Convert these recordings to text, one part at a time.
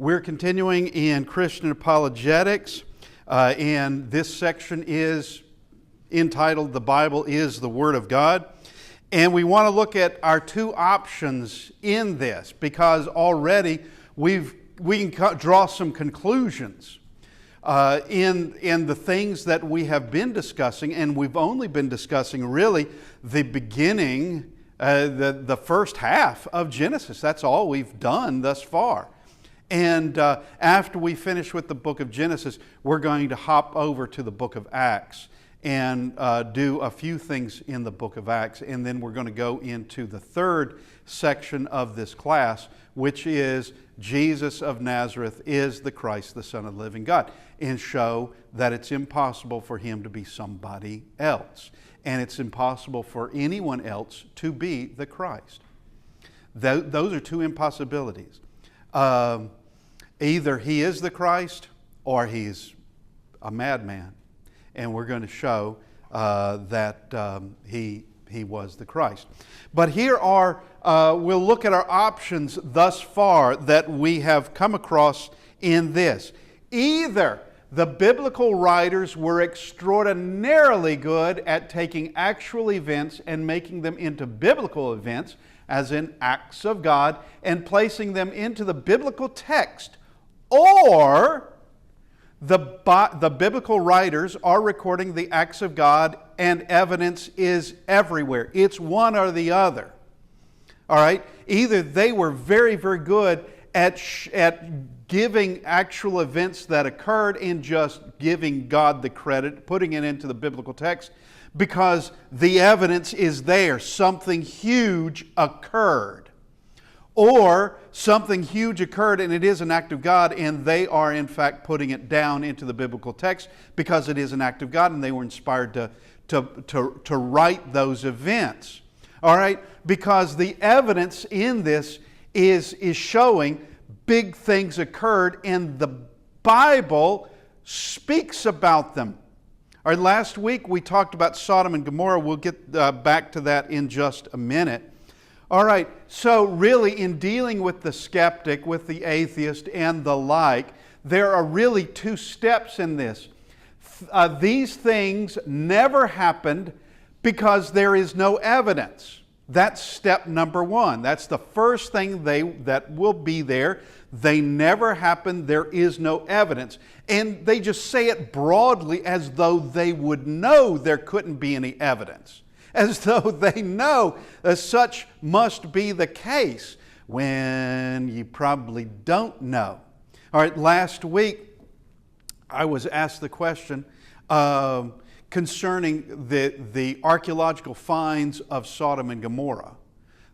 We're continuing in Christian apologetics, and this section is entitled "The Bible is the Word of God." And we want to look at our two options in this, because already we can draw some conclusions in the things that we have been discussing, and we've only been discussing really the beginning, the first half of Genesis. That's all we've done thus far. And after we finish with the book of Genesis, we're going to hop over to the book of Acts and do a few things in the book of Acts. And then we're going to go into the third section of this class, which is Jesus of Nazareth is the Christ, the Son of the living God, and show that it's impossible for him to be somebody else. And it's impossible for anyone else to be the Christ. Those are two impossibilities. Either he is the Christ or he's a madman. And we're going to show that he was the Christ. But here are, we'll look at our options thus far that we have come across in this. Either the biblical writers were extraordinarily good at taking actual events and making them into biblical events, as in acts of God, and placing them into the biblical text, or the biblical writers are recording the acts of God and evidence is everywhere. It's one or the other. All right? Either they were very, very good at giving actual events that occurred and just giving God the credit, putting it into the biblical text, because the evidence is there. Something huge occurred. Or something huge occurred and it is an act of God, and they are in fact putting it down into the biblical text because it is an act of God and they were inspired to write those events. All right? Because the evidence in this is showing big things occurred and the Bible speaks about them. All right, last week we talked about Sodom and Gomorrah. We'll get back to that in just a minute. All right, so really in dealing with the skeptic, with the atheist and the like, there are really two steps in this. These things never happened because there is no evidence. That's step number one. That's the first thing that will be there. They never happened. There is no evidence. And they just say it broadly as though they would know there couldn't be any evidence. As though they know that such must be the case, when you probably don't know. All right, last week I was asked the question concerning the archaeological finds of Sodom and Gomorrah.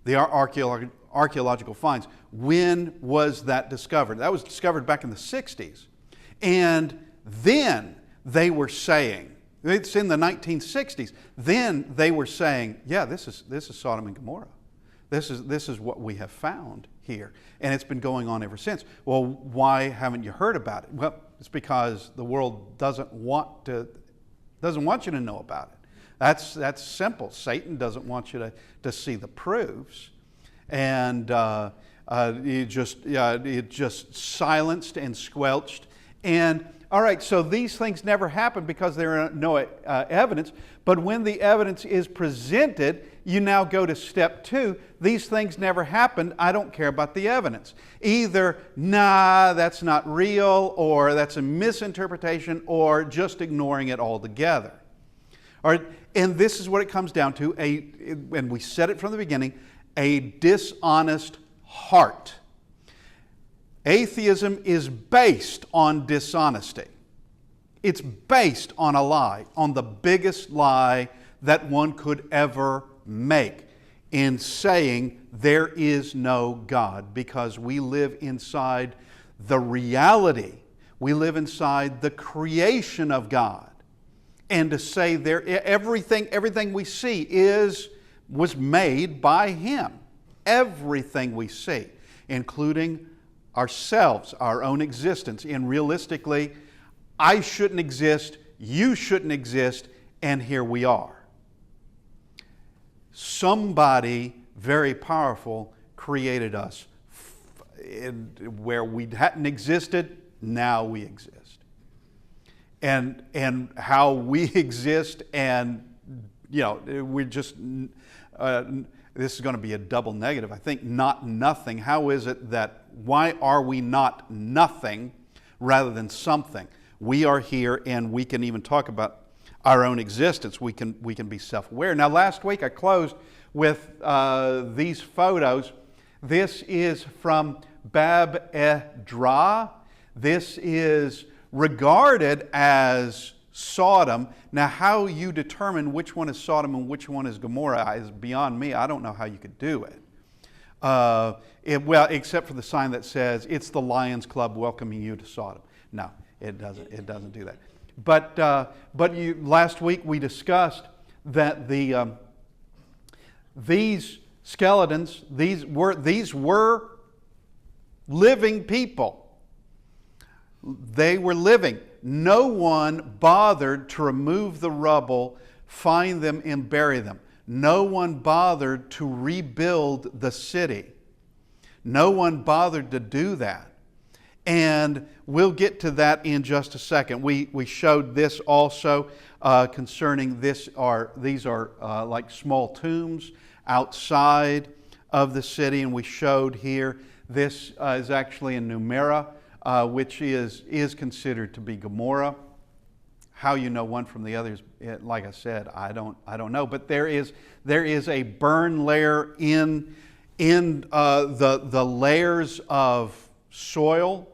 The archaeological finds. When was that discovered? That was discovered back in the 60s. And then they were saying, it's in the 1960s. Then they were saying, yeah, this is Sodom and Gomorrah. This is what we have found here. And it's been going on ever since. Well, why haven't you heard about it? Well, it's because the world doesn't want you to know about it. That's simple. Satan doesn't want you to see the proofs. And it just silenced and squelched. And all right, so these things never happen because there are no evidence. But when the evidence is presented, you now go to step two. These things never happened. I don't care about the evidence. Either, nah, that's not real, or that's a misinterpretation, or just ignoring it altogether. All right, and this is what it comes down to, and we said it from the beginning, a dishonest heart. Atheism is based on dishonesty. It's based on a lie, on the biggest lie that one could ever make, in saying there is no God, because we live inside the reality. We live inside the creation of God. And to say everything we see was made by Him. Everything we see, including ourselves, our own existence. And realistically, I shouldn't exist, you shouldn't exist, and here we are. Somebody very powerful created us where we hadn't existed, now we exist. And how we exist, and we're just, this is going to be a double negative, I think, not nothing. How is it that, why are we not nothing rather than something? We are here, and we can even talk about our own existence. We can be self-aware. Now, last week I closed with these photos. This is from Bab Edra. This is regarded as Sodom. Now, how you determine which one is Sodom and which one is Gomorrah is beyond me. I don't know how you could do it. Well, except for the sign that says, it's the Lions Club welcoming you to Sodom. No, it doesn't. It doesn't do that. But last week we discussed that these skeletons, these were living people. They were living. No one bothered to remove the rubble, find them, and bury them. No one bothered to rebuild the city. No one bothered to do that. And we'll get to that in just a second. We showed this also concerning these are like small tombs outside of the city, and we showed here this is actually in Numera, which is considered to be Gomorrah. How you know one from the other is, like I said, I don't know. But there is a burn layer in the layers of soil.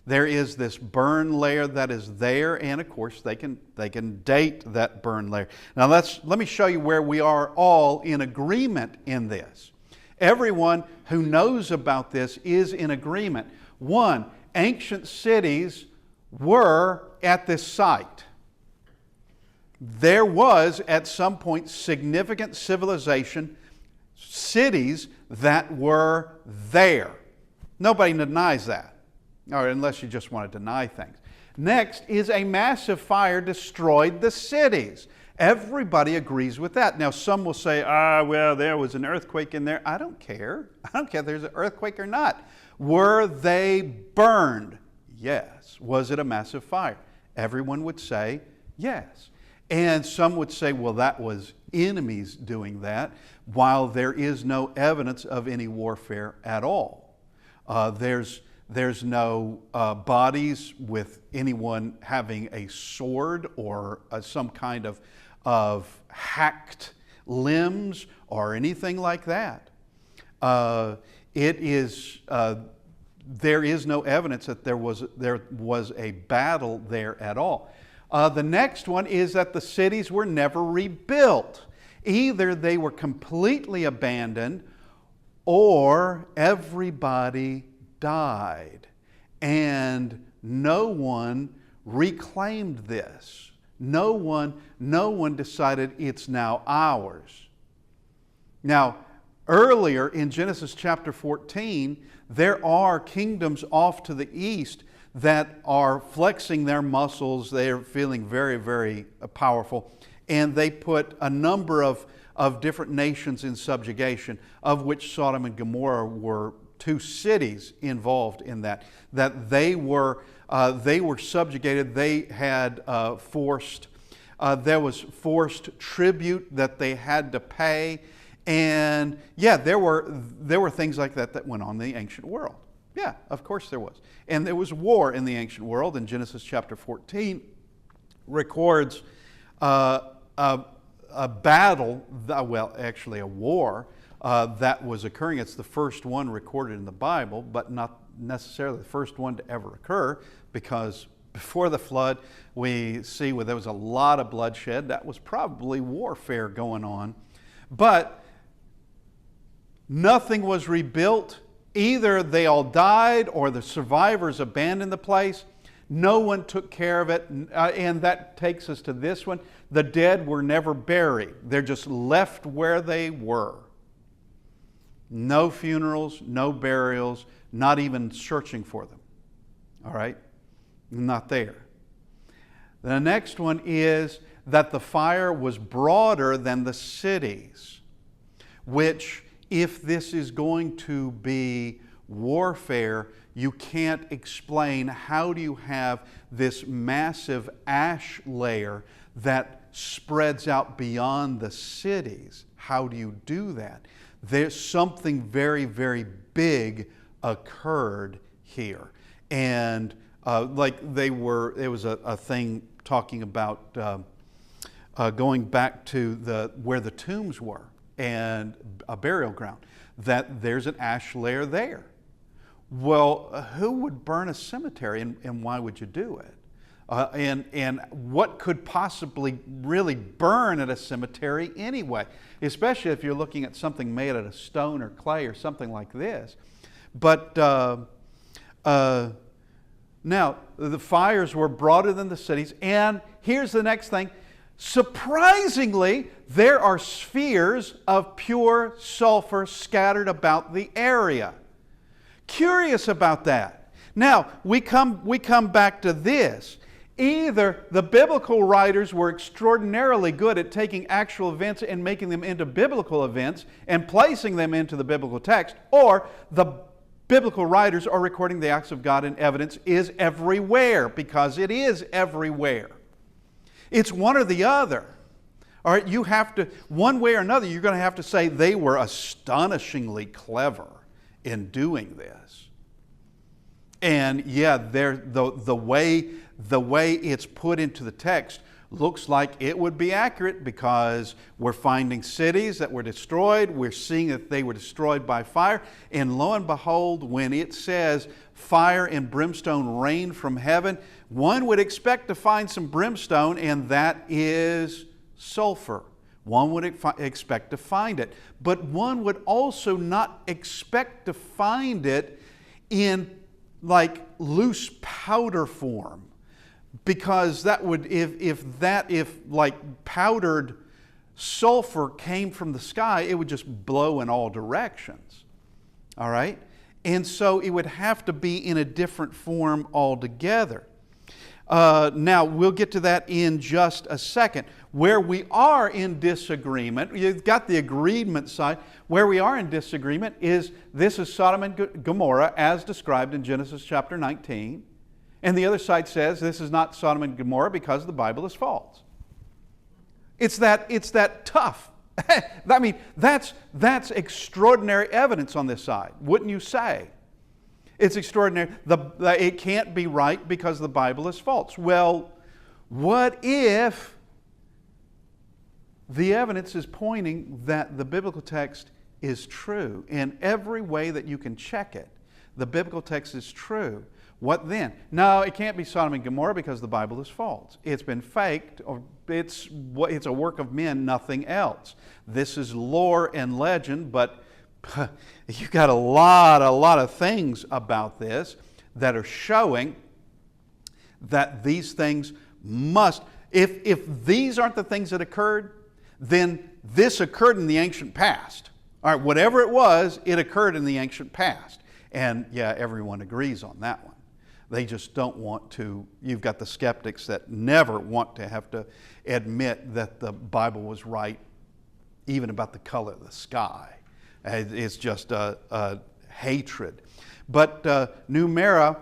There is this burn layer that is there, and of course they can date that burn layer. Now let me show you where we are all in agreement in this. Everyone who knows about this is in agreement. One, ancient cities were at this site. There was at some point significant civilization, cities that were there. Nobody denies that. Or unless you just want to deny things. Next is a massive fire destroyed the cities. Everybody agrees with that. Now some will say, well, there was an earthquake in there. I don't care. I don't care if there's an earthquake or not. Were they burned? Yes. Was it a massive fire? Everyone would say yes. And some would say, well, that was enemies doing that, while there is no evidence of any warfare at all. There's no bodies with anyone having a sword or some kind of hacked limbs or anything like that. There is no evidence that there was a battle there at all. The next one is that the cities were never rebuilt. Either they were completely abandoned or everybody died, and no one reclaimed this. No one decided it's now ours. Now, earlier in Genesis chapter 14, there are kingdoms off to the east that are flexing their muscles. They are feeling very, very powerful, and they put a number of different nations in subjugation, of which Sodom and Gomorrah were two cities involved in that they were subjugated. They had there was forced tribute that they had to pay, and there were things like that went on in the ancient world. Yeah, of course there was, and there was war in the ancient world. And Genesis chapter 14 records a battle, actually a war. That was occurring. It's the first one recorded in the Bible, but not necessarily the first one to ever occur, because before the flood we see where there was a lot of bloodshed. That was probably warfare going on, but nothing was rebuilt. Either they all died or the survivors abandoned the place. No one took care of it, and that takes us to this one. The dead were never buried. They're just left where they were. No funerals, no burials, not even searching for them. All right? Not there. The next one is that the fire was broader than the cities, which, if this is going to be warfare, you can't explain how do you have this massive ash layer that spreads out beyond the cities. How do you do that? There's something very, very big occurred here. And it was a thing talking about going back to where the tombs were and a burial ground, that there's an ash layer there. Well, who would burn a cemetery, and why would you do it? And what could possibly really burn at a cemetery anyway, especially if you're looking at something made out of stone or clay or something like this. But now, the fires were broader than the cities, and here's the next thing. Surprisingly, there are spheres of pure sulfur scattered about the area. Curious about that. Now, we come back to this. Either the biblical writers were extraordinarily good at taking actual events and making them into biblical events and placing them into the biblical text, or the biblical writers are recording the acts of God, and evidence is everywhere, because it is everywhere. It's one or the other. All right, you have to, one way or another, you're going to have to say they were astonishingly clever in doing this. And yeah, the way it's put into the text looks like it would be accurate, because we're finding cities that were destroyed. We're seeing that they were destroyed by fire. And lo and behold, when it says fire and brimstone rained from heaven, one would expect to find some brimstone, and that is sulfur. One would expect to find it. But one would also not expect to find it in like loose powder form. Because that would, if like powdered sulfur came from the sky, it would just blow in all directions. All right? And so it would have to be in a different form altogether. Now, we'll get to that in just a second. Where we are in disagreement, you've got the agreement side. Where we are in disagreement is, this is Sodom and Gomorrah as described in Genesis chapter 19. And the other side says this is not Sodom and Gomorrah because the Bible is false. It's that tough. I mean, that's extraordinary evidence on this side, wouldn't you say? It's extraordinary. It can't be right because the Bible is false. Well, what if the evidence is pointing that the biblical text is true? In every way that you can check it, the biblical text is true. What then? No, it can't be Sodom and Gomorrah because the Bible is false. It's been faked, or it's a work of men, nothing else. This is lore and legend, but you've got a lot of things about this that are showing that these things must, if these aren't the things that occurred, then this occurred in the ancient past. All right, whatever it was, it occurred in the ancient past. And yeah, everyone agrees on that one. They just don't want to. You've got the skeptics that never want to have to admit that the Bible was right, even about the color of the sky. It's just a hatred. But Numera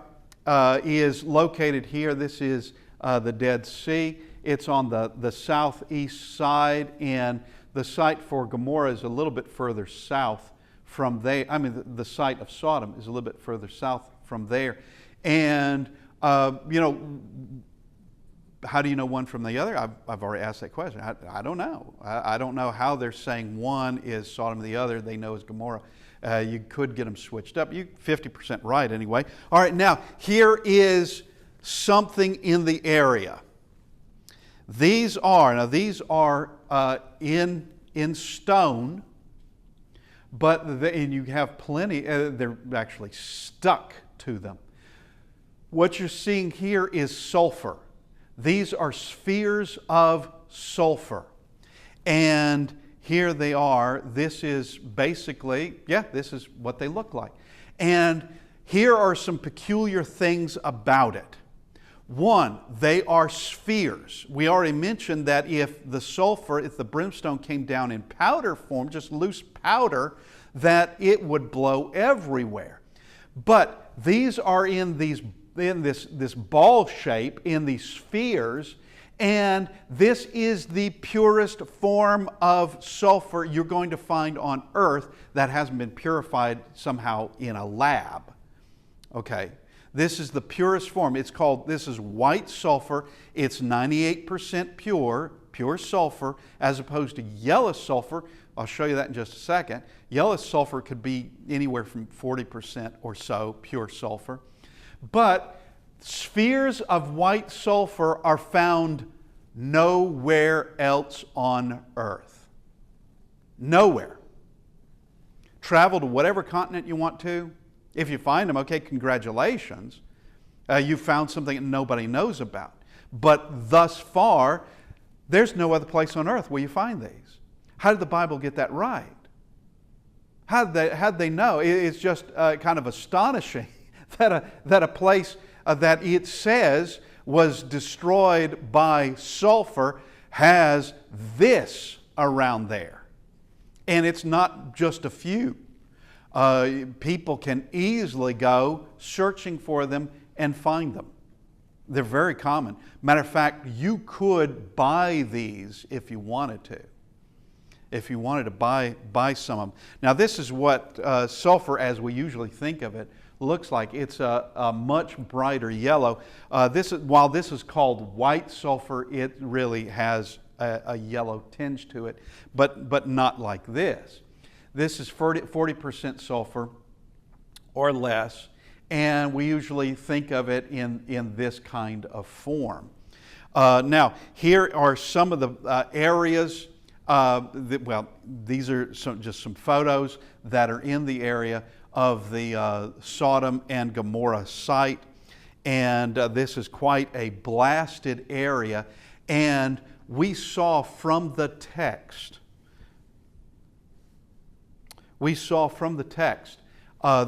is located here. This is the Dead Sea. It's on the southeast side, and the site for Gomorrah is a little bit further south from there. I mean, the site of Sodom is a little bit further south from there. And, how do you know one from the other? I've already asked that question. I don't know. I don't know how they're saying one is Sodom and the other they know is Gomorrah. You could get them switched up. You're 50% right anyway. All right, now, here is something in the area. These are in stone, and you have plenty, they're actually stuck to them. What you're seeing here is sulfur. These are spheres of sulfur. And here they are. This is basically, this is what they look like. And here are some peculiar things about it. One, they are spheres. We already mentioned that if the brimstone came down in powder form, just loose powder, that it would blow everywhere. But these are in this ball shape, in these spheres, and this is the purest form of sulfur you're going to find on Earth that hasn't been purified somehow in a lab. Okay, this is the purest form. This is white sulfur. It's 98% pure sulfur, as opposed to yellow sulfur. I'll show you that in just a second. Yellow sulfur could be anywhere from 40% or so pure sulfur. But spheres of white sulfur are found nowhere else on Earth. Nowhere. Travel to whatever continent you want to. If you find them, okay, congratulations. You found something that nobody knows about. But thus far, there's no other place on Earth where you find these. How did the Bible get that right? How'd they know? It's just kind of astonishing that a place that it says was destroyed by sulfur has this around there. And it's not just a few. People can easily go searching for them and find them. They're very common. Matter of fact, you could buy these if you wanted to. If you wanted to buy some of them. Now this is what sulfur, as we usually think of it, looks like. It's a much brighter yellow. While this is called white sulfur, it really has a yellow tinge to it, but not like this. This is 40% sulfur or less, and we usually think of it in this kind of form. Now, here are some of the areas. These are just some photos that are in the area of the Sodom and Gomorrah site. And this is quite a blasted area. And we saw from the text,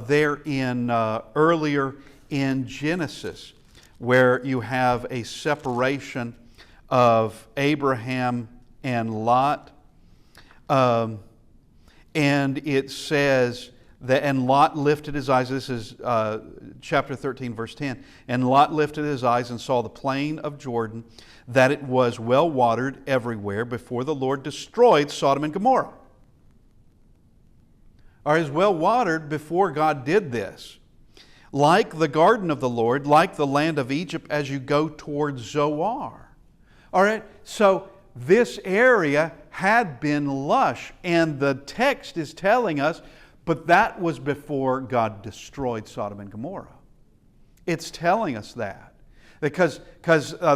there in earlier in Genesis, where you have a separation of Abraham and Lot. And it says that, and Lot lifted his eyes, this is chapter 13, verse 10, and Lot lifted his eyes and saw the plain of Jordan, that it was well watered everywhere before the Lord destroyed Sodom and Gomorrah. Or is well watered before God did this. Like the garden of the Lord, like the land of Egypt as you go towards Zoar. All right, so this area had been lush, and the text is telling us, but that was before God destroyed Sodom and Gomorrah. It's telling us that. Because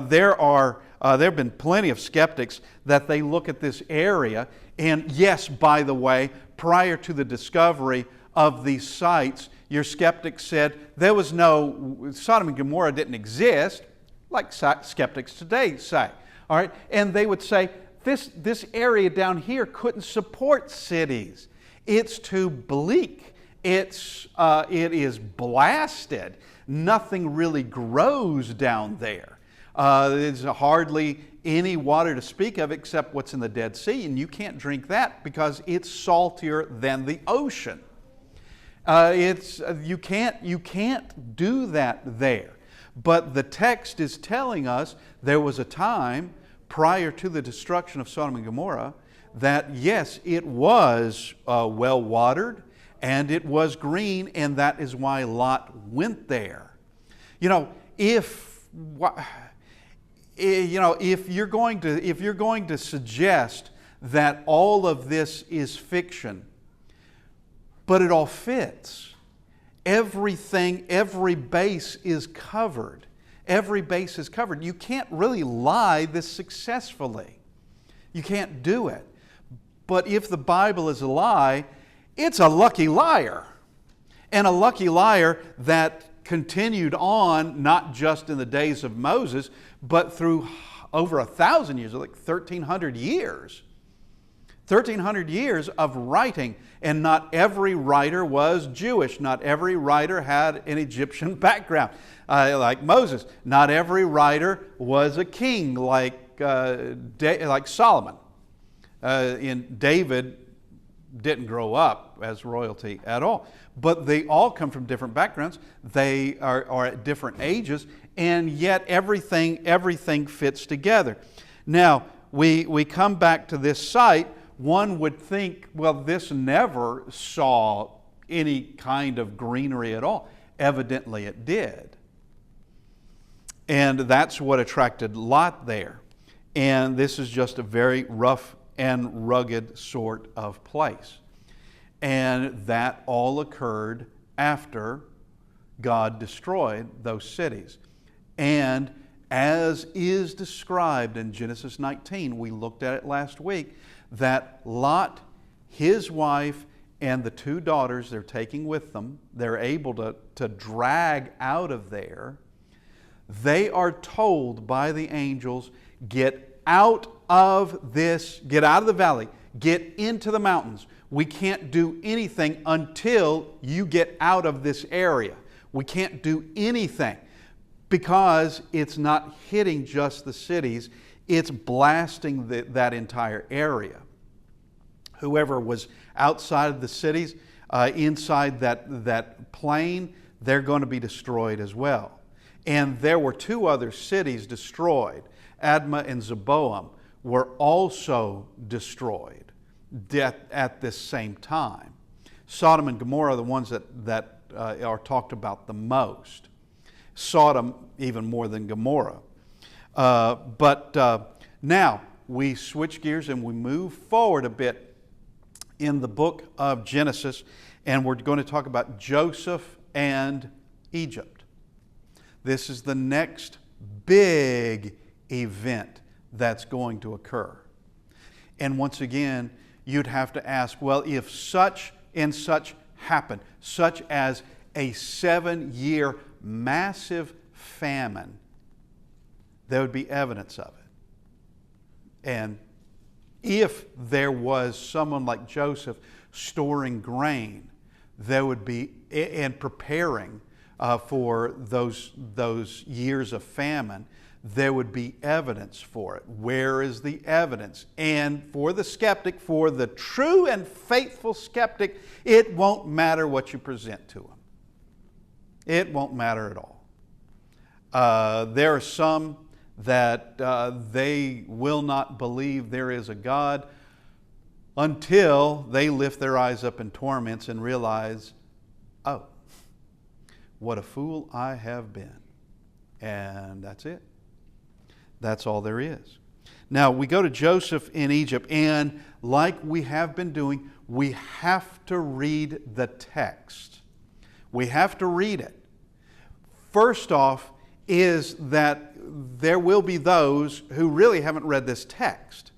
there have been plenty of skeptics that they look at this area, and yes, by the way, prior to the discovery of these sites, your skeptics said there was no, Sodom and Gomorrah didn't exist, like skeptics today say. All right, and they would say, this area down here couldn't support cities. It's too bleak. It is blasted. Nothing really grows down there. There's hardly any water to speak of except what's in the Dead Sea, and you can't drink that because it's saltier than the ocean. You can't do that there. But the text is telling us there was a time prior to the destruction of Sodom and Gomorrah that yes, it was well watered and it was green, and that is why Lot went there. If you're going to suggest that all of this is fiction, but it all fits. Everything, every base is covered. Every base is covered. You can't really lie this successfully. You can't do it. But if the Bible is a lie, it's a lucky liar. And a lucky liar that continued on not just in the days of Moses, but through over 1,000 years, like 1,300 years. 1,300 years of writing, and not every writer was Jewish. Not every writer had an Egyptian background, like Moses. Not every writer was a king like Solomon. In David didn't grow up as royalty at all. But they all come from different backgrounds. They are at different ages, and yet everything fits together. Now, we come back to this site. One would think, well, this never saw any kind of greenery at all. Evidently it did. And that's what attracted Lot there. And this is just a very rough and rugged sort of place. And that all occurred after God destroyed those cities. And as is described in Genesis 19, we looked at it last week, that Lot, his wife, and the two daughters they're taking with them, they're able to drag out of there. They are told by the angels, get out of the valley, get into the mountains. We can't do anything until you get out of this area. We can't do anything because it's not hitting just the cities, it's blasting that entire area. Whoever was outside of the cities, inside that plain, they're going to be destroyed as well. And there were two other cities destroyed. Admah and Zeboam were also destroyed at this same time. Sodom and Gomorrah are the ones that are talked about the most. Sodom even more than Gomorrah. But now we switch gears and we move forward a bit in the book of Genesis, and we're going to talk about Joseph and Egypt. This is the next big event that's going to occur. And once again, you'd have to ask, well, if such and such happened, such as a 7-year massive famine, there would be evidence of it. And if there was someone like Joseph storing grain, there would be, and preparing for those years of famine, there would be evidence for it. Where is the evidence? And for the skeptic, for the true and faithful skeptic, it won't matter what you present to him. It won't matter at all. There are some that they will not believe there is a God until they lift their eyes up in torments and realize, oh, what a fool I have been. And that's it. That's all there is. Now, we go to Joseph in Egypt, and like we have been doing, we have to read the text. We have to read it. First off is that there will be those who really haven't read this text.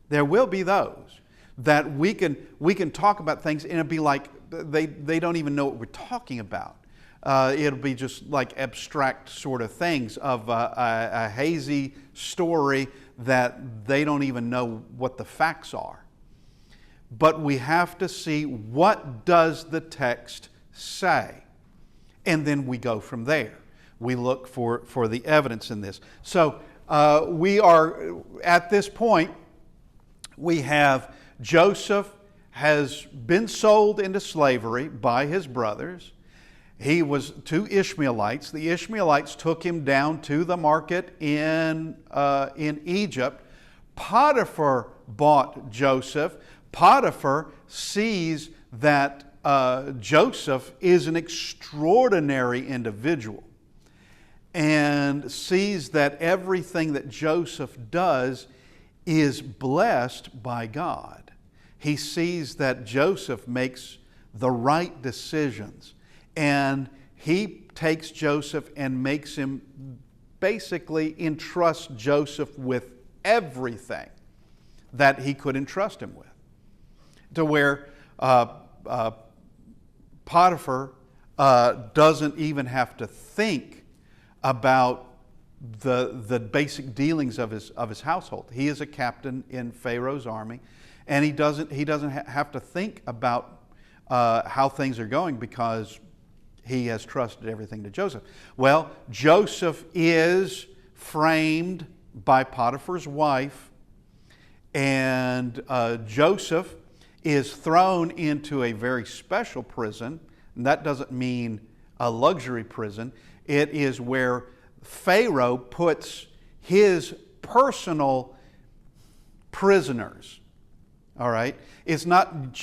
There will be those that we can talk about things and it'll be like they don't even know what we're talking about. It'll be just like abstract sort of things of a hazy story that they don't even know what the facts are. But we have to see, what does the text say? And then we go from there. We look for the evidence in this. So we are, at this point, we have Joseph has been sold into slavery by his brothers. He was to Ishmaelites. The Ishmaelites took him down to the market in Egypt. Potiphar bought Joseph. Potiphar sees that Joseph is an extraordinary individual and sees that everything that Joseph does is blessed by God. He sees that Joseph makes the right decisions, and he takes Joseph and makes him, basically entrusts Joseph with everything that he could entrust him with, to where Potiphar doesn't even have to think about the basic dealings of his household. He is a captain in Pharaoh's army, and he doesn't have to think about how things are going because he has trusted everything to Joseph. Well, Joseph is framed by Potiphar's wife, and Joseph is thrown into a very special prison. And that doesn't mean a luxury prison. It is where Pharaoh puts his personal prisoners. All right? It's not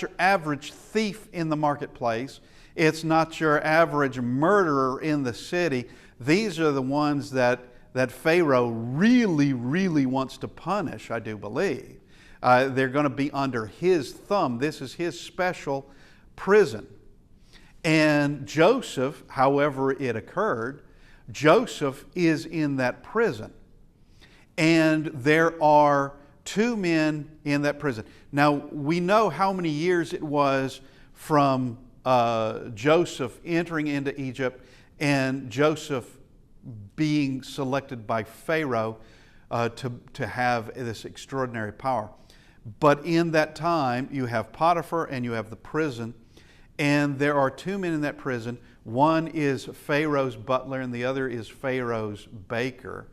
your average thief in the marketplace. It's not your average murderer in the city. These are the ones that Pharaoh really, really wants to punish, I do believe. They're going to be under his thumb. This is his special prison. And Joseph, however it occurred, Joseph is in that prison. And there are two men in that prison. Now, we know how many years it was from Joseph entering into Egypt and Joseph being selected by Pharaoh to have this extraordinary power. But in that time, you have Potiphar and you have the prison. And there are two men in that prison. One is Pharaoh's butler and the other is Pharaoh's baker.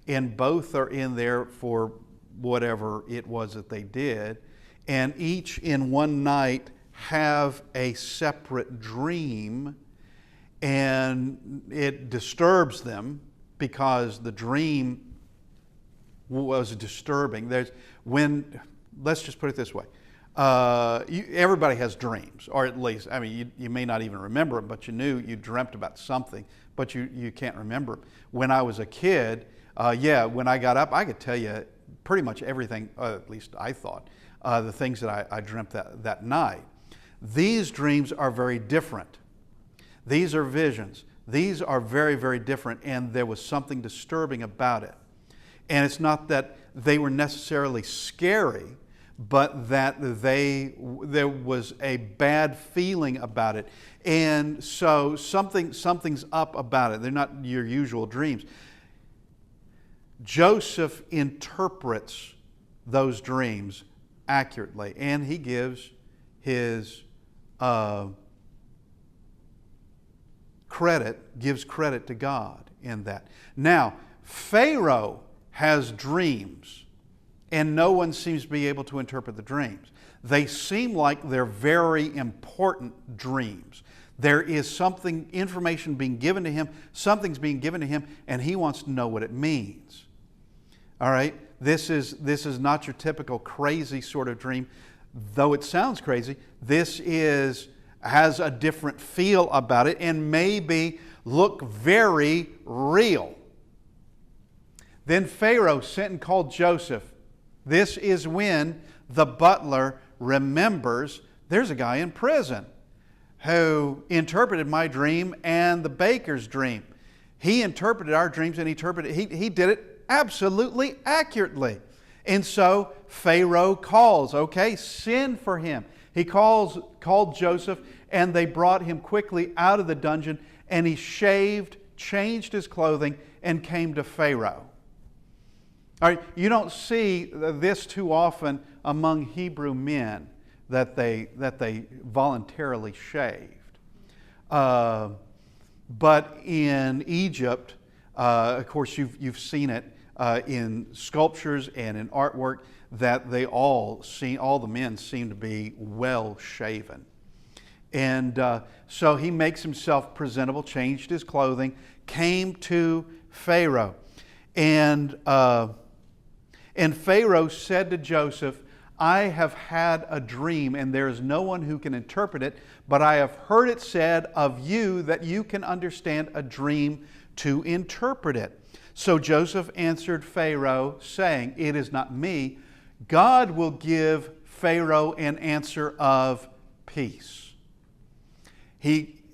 And both are in there for whatever it was that they did. And each in one night have a separate dream. And it disturbs them because the dream was disturbing. Let's just put it this way. Everybody has dreams, or at least, I mean, you may not even remember them, but you dreamt about something, but you can't remember them. When I was a kid, when I got up, I could tell you pretty much everything, at least I thought, the things that I dreamt that night. These dreams are very different. These are visions. These are very, very different, and there was something disturbing about it. And it's not that they were necessarily scary, but that there was a bad feeling about it. And so something's up about it. They're not your usual dreams. Joseph interprets those dreams accurately, and he gives his credit to God in that. Now, Pharaoh has dreams, and no one seems to be able to interpret the dreams. They seem like they're very important dreams. There is information being given to him, something's being given to him, and he wants to know what it means. All right? This is not your typical crazy sort of dream. Though it sounds crazy, this has a different feel about it and maybe look very real. Then Pharaoh sent and called Joseph. This is when the butler remembers there's a guy in prison who interpreted my dream and the baker's dream. He interpreted our dreams and he did it absolutely accurately. And so Pharaoh calls, send for him. He called Joseph, and they brought him quickly out of the dungeon, and he shaved, changed his clothing, and came to Pharaoh. All right, you don't see this too often among Hebrew men that they voluntarily shaved. But in Egypt, of course, you've seen it in sculptures and in artwork that all the men seem to be well shaven. And so he makes himself presentable, changed his clothing, came to Pharaoh. And Pharaoh said to Joseph, I have had a dream, and there is no one who can interpret it, but I have heard it said of you that you can understand a dream to interpret it. So Joseph answered Pharaoh, saying, it is not me. God will give Pharaoh an answer of peace.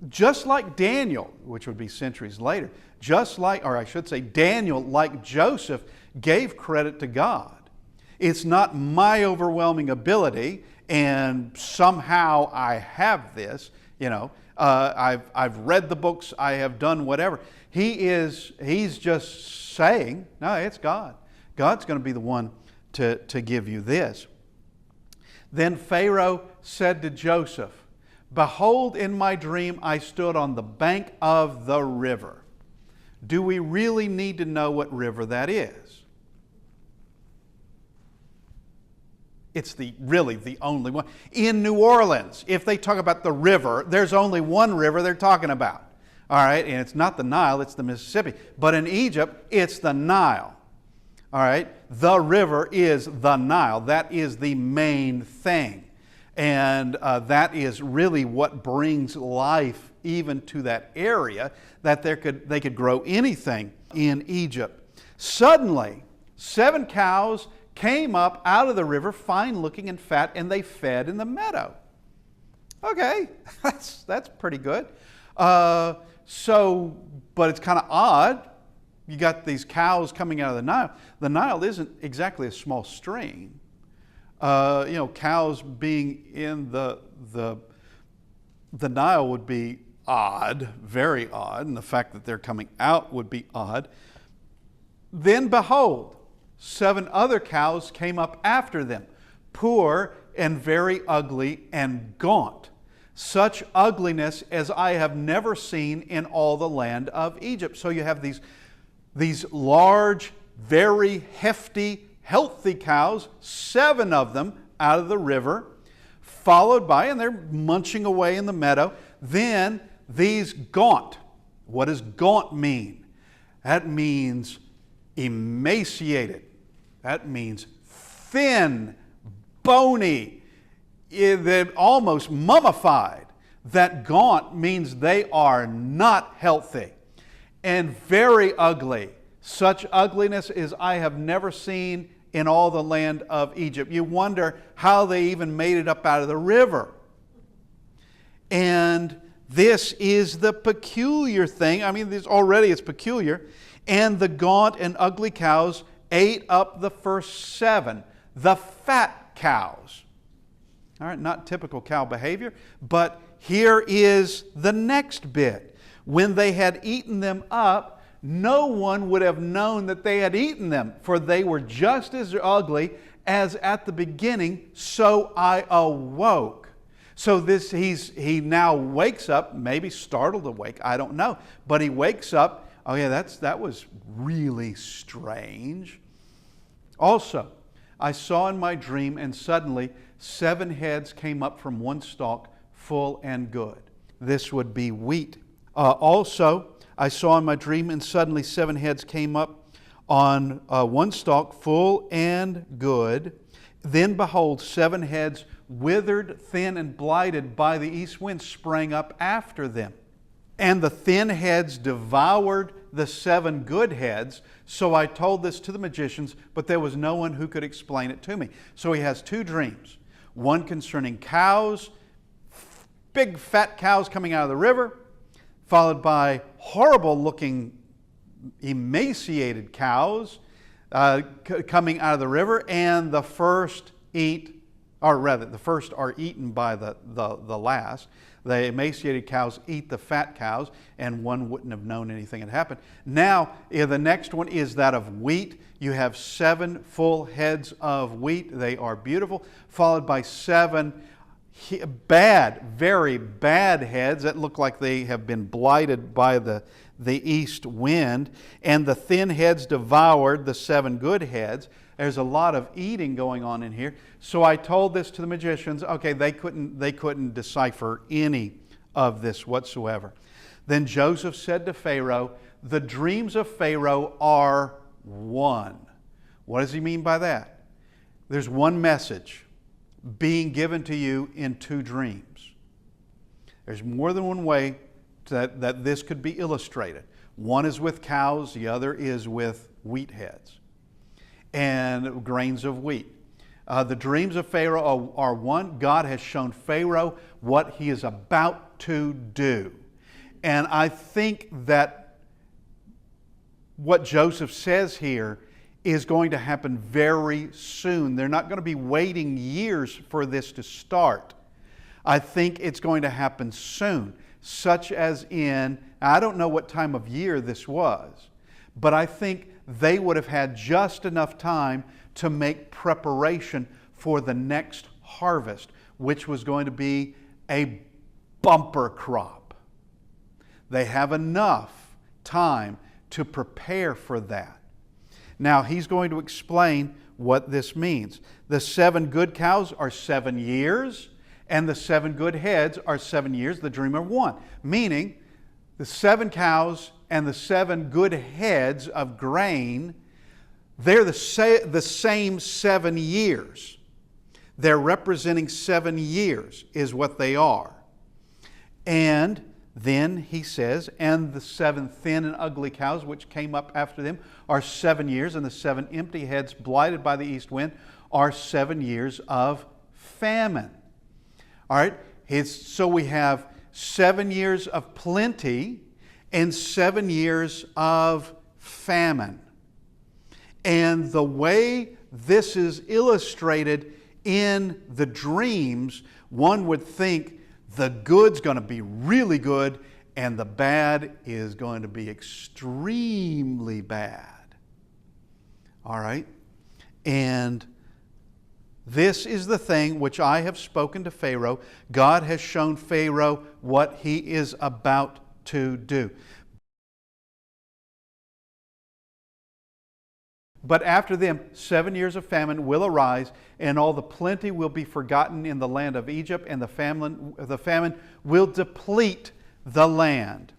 Just like Daniel, which would be centuries later, Daniel, like Joseph, gave credit to God. It's not my overwhelming ability and somehow I have this, I've read the books, I have done whatever. He's just saying, no, it's God. God's going to be the one to give you this. Then Pharaoh said to Joseph, behold, in my dream I stood on the bank of the river. Do we really need to know what river that is? It's really the only one. In New Orleans, if they talk about the river, there's only one river they're talking about. All right, and it's not the Nile, it's the Mississippi. But in Egypt, it's the Nile. All right, the river is the Nile. That is the main thing. And that is really what brings life even to that area, that they could grow anything in Egypt. Suddenly, 7 cows came up out of the river, fine looking and fat, and they fed in the meadow. Okay, that's pretty good. But it's kind of odd. You got these cows coming out of the Nile. The Nile isn't exactly a small stream. Cows being in the Nile would be odd, very odd, and the fact that they're coming out would be odd. Then behold, 7 other cows came up after them, poor and very ugly and gaunt, such ugliness as I have never seen in all the land of Egypt. So you have these large, very hefty, healthy cows, 7 of them out of the river, followed by, and they're munching away in the meadow. Then these gaunt. What does gaunt mean? That means emaciated. That means thin, bony, they're almost mummified. That gaunt means they are not healthy and very ugly. Such ugliness as I have never seen in all the land of Egypt. You wonder how they even made it up out of the river. And this is the peculiar thing. I mean, it's peculiar. And the gaunt and ugly cows ate up the first 7, the fat cows. All right, not typical cow behavior, but here is the next bit. When they had eaten them up, no one would have known that they had eaten them, for they were just as ugly as at the beginning, so I awoke. So he now wakes up, maybe startled awake, I don't know, but he wakes up. Oh yeah, that was really strange. Also, I saw in my dream, and suddenly 7 heads came up from one stalk, full and good. This would be wheat. Also, I saw in my dream, and suddenly 7 heads came up on one stalk, full and good. Then behold, 7 heads, withered, thin, and blighted by the east wind, sprang up after them. And the thin heads devoured the 7 good heads. So I told this to the magicians, but there was no one who could explain it to me. So he has 2 dreams. One concerning cows, big fat cows coming out of the river, followed by horrible looking emaciated cows coming out of the river, and the first are eaten by the last. The emaciated cows eat the fat cows, and one wouldn't have known anything had happened. Now, the next one is that of wheat. You have 7 full heads of wheat. They are beautiful, followed by 7 very bad heads that look like they have been blighted by the east wind. And the thin heads devoured the 7 good heads. There's a lot of eating going on in here. So I told this to the magicians. Okay, they couldn't decipher any of this whatsoever. Then Joseph said to Pharaoh, the dreams of Pharaoh are one. What does he mean by that? There's one message being given to you in 2 dreams. There's more than one way that this could be illustrated. One is with cows, the other is with wheat heads and grains of wheat. The dreams of Pharaoh are one. God has shown Pharaoh what he is about to do. And I think that what Joseph says here is going to happen very soon. They're not going to be waiting years for this to start. I think it's going to happen soon, such as in, I don't know what time of year this was, but I think they would have had just enough time to make preparation for the next harvest, which was going to be a bumper crop. They have enough time to prepare for that. Now he's going to explain what this means. The 7 good cows are 7 years, and the 7 good heads are 7 years, the dream of 1. Meaning, the 7 cows and the 7 good heads of grain, they're the same 7 years. They're representing 7 years is what they are. And then he says, and the 7 thin and ugly cows which came up after them are 7 years, and the 7 empty heads blighted by the east wind are 7 years of famine. All right, so we have 7 years of plenty and 7 years of famine. And the way this is illustrated in the dreams, one would think the good's going to be really good and the bad is going to be extremely bad. All right? And this is the thing which I have spoken to Pharaoh. God has shown Pharaoh what he is about to do. But after them 7 years of famine will arise, and all the plenty will be forgotten in the land of Egypt, and the famine will deplete the land.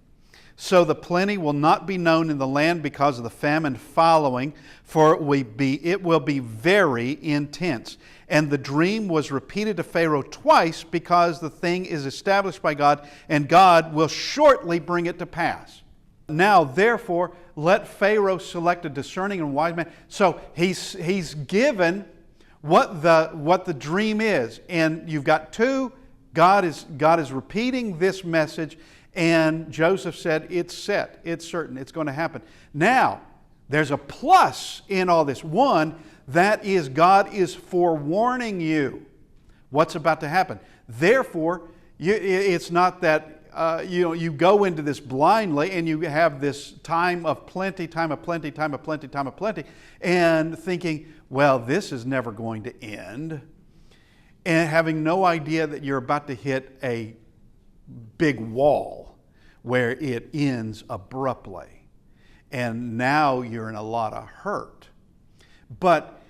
So the plenty will not be known in the land because of the famine following, for it will be very intense. And the dream was repeated to Pharaoh twice because the thing is established by God, and God will shortly bring it to pass. Now, therefore, let Pharaoh select a discerning and wise man. So he's given what the dream is, and you've got 2. God is repeating this message, and Joseph said, "It's set, it's certain, it's going to happen." Now, there's a plus in all this. One, that is, God is forewarning you what's about to happen. Therefore, it's not that you go into this blindly and you have this time of plenty, and thinking, well, this is never going to end, and having no idea that you're about to hit a big wall where it ends abruptly. And now you're in a lot of hurt. But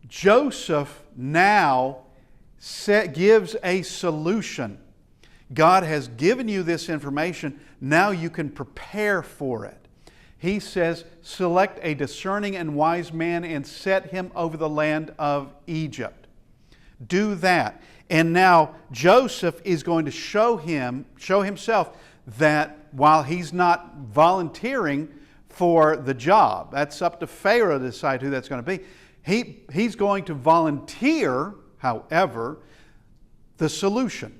Joseph now gives a solution. God has given you this information. Now you can prepare for it. He says, select a discerning and wise man and set him over the land of Egypt. Do that. And now Joseph is going to show himself that while he's not volunteering for the job, that's up to Pharaoh to decide who that's going to be. He's going to volunteer, however, the solution.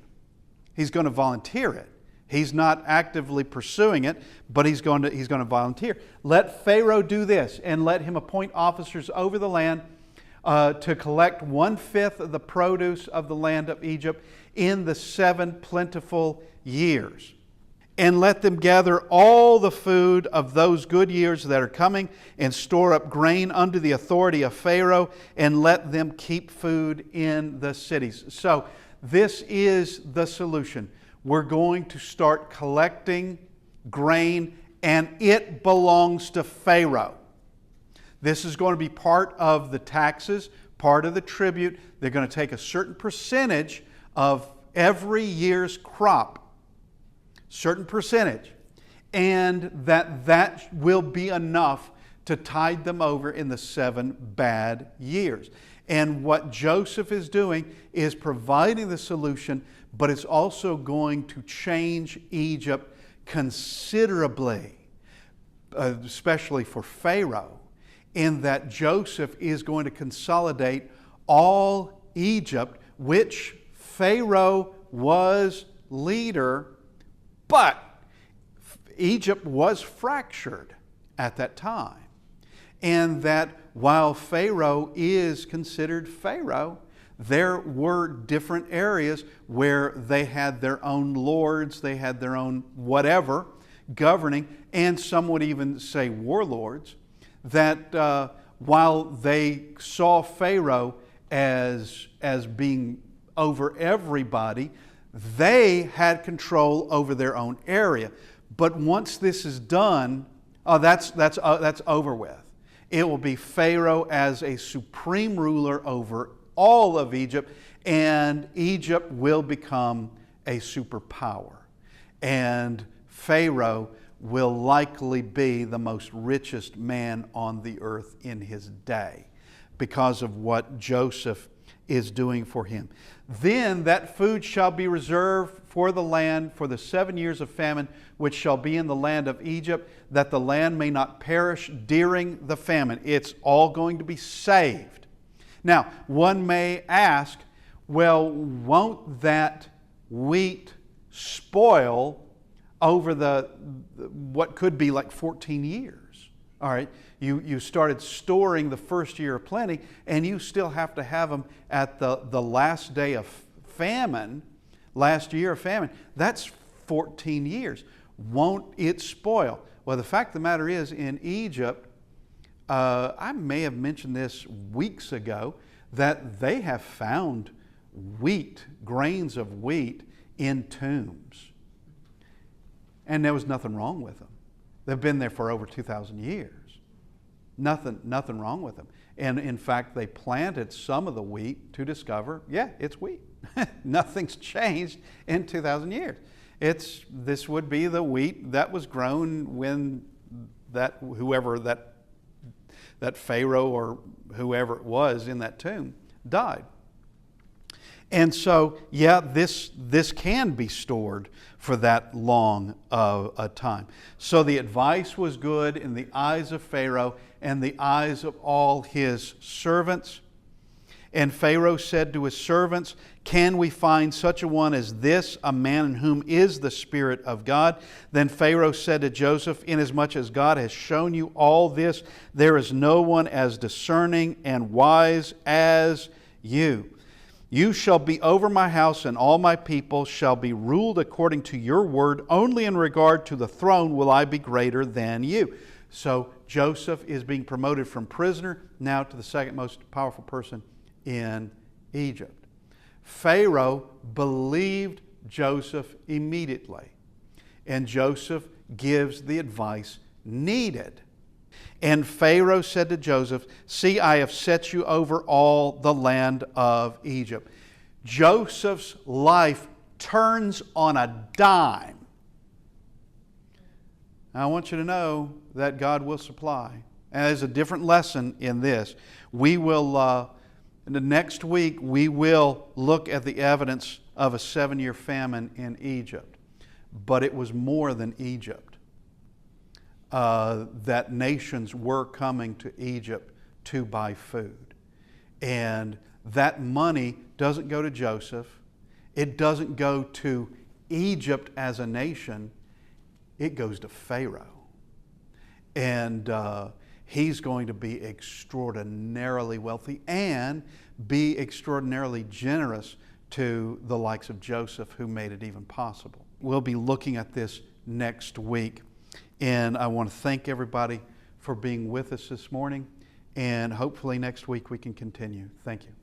He's going to volunteer it. He's not actively pursuing it, but he's going to volunteer. Let Pharaoh do this, and let him appoint officers over the land to collect 1/5 of the produce of the land of Egypt in the 7 plentiful years. And let them gather all the food of those good years that are coming, and store up grain under the authority of Pharaoh, and let them keep food in the cities. So this is the solution. We're going to start collecting grain, and it belongs to Pharaoh. This is going to be part of the taxes, part of the tribute. They're going to take a certain percentage of every year's crop, certain percentage, and that will be enough to tide them over in the 7 bad years. And what Joseph is doing is providing the solution, but it's also going to change Egypt considerably, especially for Pharaoh, in that Joseph is going to consolidate all Egypt, which Pharaoh was leader, but Egypt was fractured at that time. And that while Pharaoh is considered Pharaoh, there were different areas where they had their own lords, they had their own whatever governing, and some would even say warlords, that while they saw Pharaoh as being over everybody, they had control over their own area. But once this is done, that's over with. It will be Pharaoh as a supreme ruler over all of Egypt, and Egypt will become a superpower. And Pharaoh will likely be the most richest man on the earth in his day because of what Joseph is doing for him. Then that food shall be reserved for the land for the 7 years of famine, which shall be in the land of Egypt, that the land may not perish during the famine. It's all going to be saved. Now, one may ask, well, won't that wheat spoil over what could be like 14 years? All right, you started storing the first year of plenty, and you still have to have them at the last day of famine, last year of famine. That's 14 years. Won't it spoil? Well, the fact of the matter is, in Egypt, I may have mentioned this weeks ago, that they have found wheat, grains of wheat, in tombs. And there was nothing wrong with them. They've been there for over 2,000 years. Nothing wrong with them. And in fact, they planted some of the wheat to discover, yeah, it's wheat. Nothing's changed in 2,000 years. This would be the wheat that was grown when whoever that Pharaoh or whoever it was in that tomb died. And so, yeah, this can be stored for that long of a time. So the advice was good in the eyes of Pharaoh and the eyes of all his servants. And Pharaoh said to his servants, "Can we find such a one as this, a man in whom is the Spirit of God?" Then Pharaoh said to Joseph, "Inasmuch as God has shown you all this, there is no one as discerning and wise as you. You shall be over my house, and all my people shall be ruled according to your word. Only in regard to the throne will I be greater than you." So Joseph is being promoted from prisoner now to the second most powerful person in Egypt. Pharaoh believed Joseph immediately, and Joseph gives the advice needed. And Pharaoh said to Joseph, "See, I have set you over all the land of Egypt." Joseph's life turns on a dime. Now, I want you to know that God will supply. And there's a different lesson in this. We will, in the next week, we will look at the evidence of a 7-year famine in Egypt. But it was more than Egypt. That nations were coming to Egypt to buy food. And that money doesn't go to Joseph. It doesn't go to Egypt as a nation. It goes to Pharaoh. And he's going to be extraordinarily wealthy and be extraordinarily generous to the likes of Joseph, who made it even possible. We'll be looking at this next week. And I want to thank everybody for being with us this morning. And hopefully next week we can continue. Thank you.